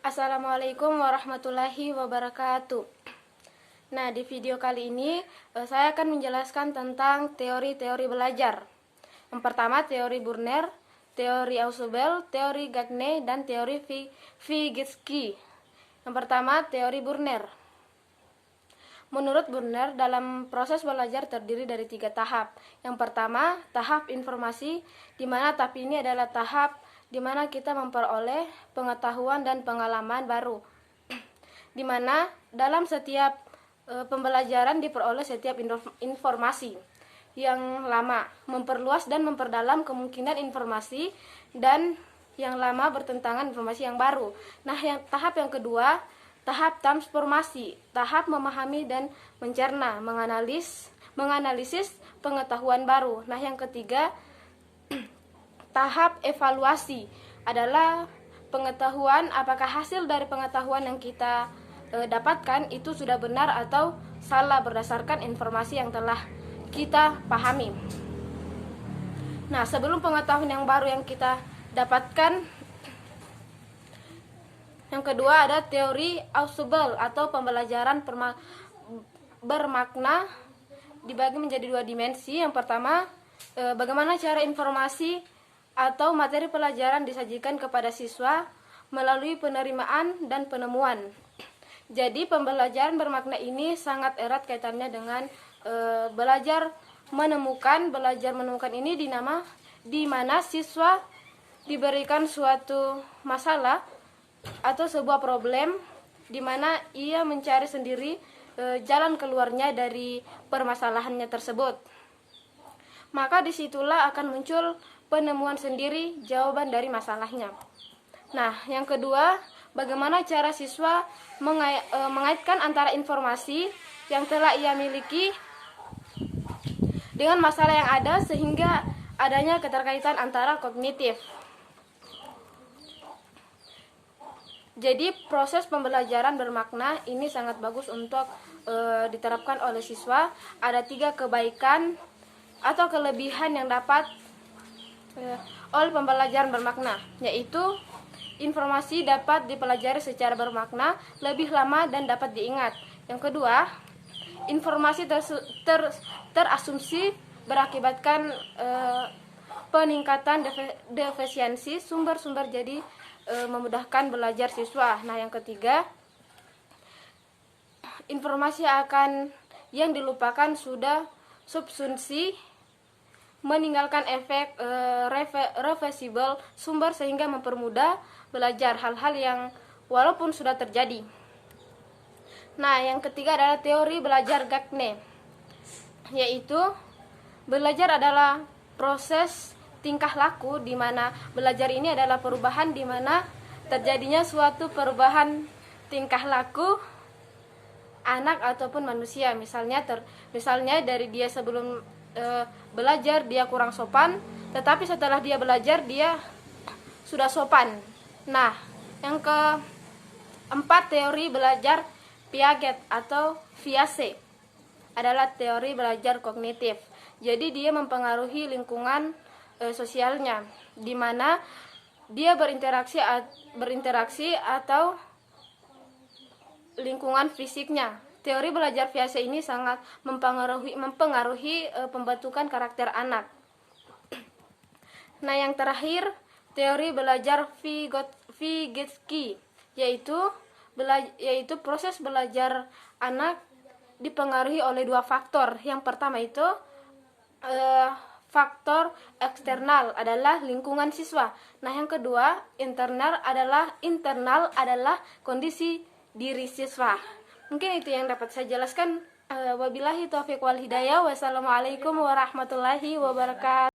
Assalamualaikum warahmatullahi wabarakatuh. Nah, di video kali ini saya akan menjelaskan tentang teori-teori belajar. Yang pertama, teori Burner, teori Ausubel, teori Gagne, dan teori Vygotsky. Yang pertama, teori Burner. Menurut Burner, dalam proses belajar terdiri dari 3 tahap. Yang pertama, tahap informasi, di mana tahap ini adalah tahap di mana kita memperoleh pengetahuan dan pengalaman baru. Di mana dalam setiap pembelajaran diperoleh setiap informasi yang lama, memperluas dan memperdalam kemungkinan informasi, dan yang lama bertentangan informasi yang baru. Nah, tahap yang kedua, tahap transformasi, tahap memahami dan mencerna, menganalisis pengetahuan baru. Nah, yang ketiga, tahap evaluasi adalah pengetahuan, apakah hasil dari pengetahuan yang kita dapatkan itu sudah benar atau salah berdasarkan informasi yang telah kita pahami. Nah, sebelum pengetahuan yang baru yang kita dapatkan, yang kedua ada teori Ausubel atau pembelajaran bermakna, dibagi menjadi 2 dimensi. Yang pertama, bagaimana cara informasi atau materi pelajaran disajikan kepada siswa melalui penerimaan dan penemuan. Jadi pembelajaran bermakna ini sangat erat kaitannya dengan belajar menemukan. Belajar menemukan ini di mana siswa diberikan suatu masalah atau sebuah problem, di mana ia mencari sendiri jalan keluarnya dari permasalahannya tersebut. Maka disitulah akan muncul penemuan sendiri jawaban dari masalahnya. Nah, yang kedua, bagaimana cara siswa mengaitkan antara informasi yang telah ia miliki dengan masalah yang ada sehingga adanya keterkaitan antara kognitif. Jadi proses pembelajaran bermakna ini sangat bagus untuk diterapkan oleh siswa. Ada 3 kebaikan atau kelebihan yang dapat oleh pembelajaran bermakna, yaitu informasi dapat dipelajari secara bermakna lebih lama dan dapat diingat. Yang kedua, informasi terasumsi berakibatkan peningkatan defisiensi sumber-sumber, jadi memudahkan belajar siswa. Nah, yang ketiga, informasi yang dilupakan sudah subsumpsi, meninggalkan efek reversible sumber sehingga mempermudah belajar hal-hal yang walaupun sudah terjadi. Nah, yang ketiga adalah teori belajar Gagne, yaitu belajar adalah proses tingkah laku, di mana belajar ini adalah perubahan di mana terjadinya suatu perubahan tingkah laku anak ataupun manusia. Misalnya dari dia sebelum belajar dia kurang sopan, tetapi setelah dia belajar dia sudah sopan. Nah, yang keempat, teori belajar Piaget atau Viase adalah teori belajar kognitif. Jadi dia mempengaruhi lingkungan sosialnya, di mana dia berinteraksi atau lingkungan fisiknya. Teori belajar Viase ini sangat mempengaruhi pembentukan karakter anak. Nah, yang terakhir, teori belajar Vygotsky, yaitu proses belajar anak dipengaruhi oleh 2 faktor. Yang pertama itu faktor eksternal adalah lingkungan siswa. Nah, yang kedua, internal adalah kondisi diri siswa. Mungkin itu yang dapat saya jelaskan. Wabillahi taufiq wal hidayah. Wassalamualaikum warahmatullahi wabarakatuh.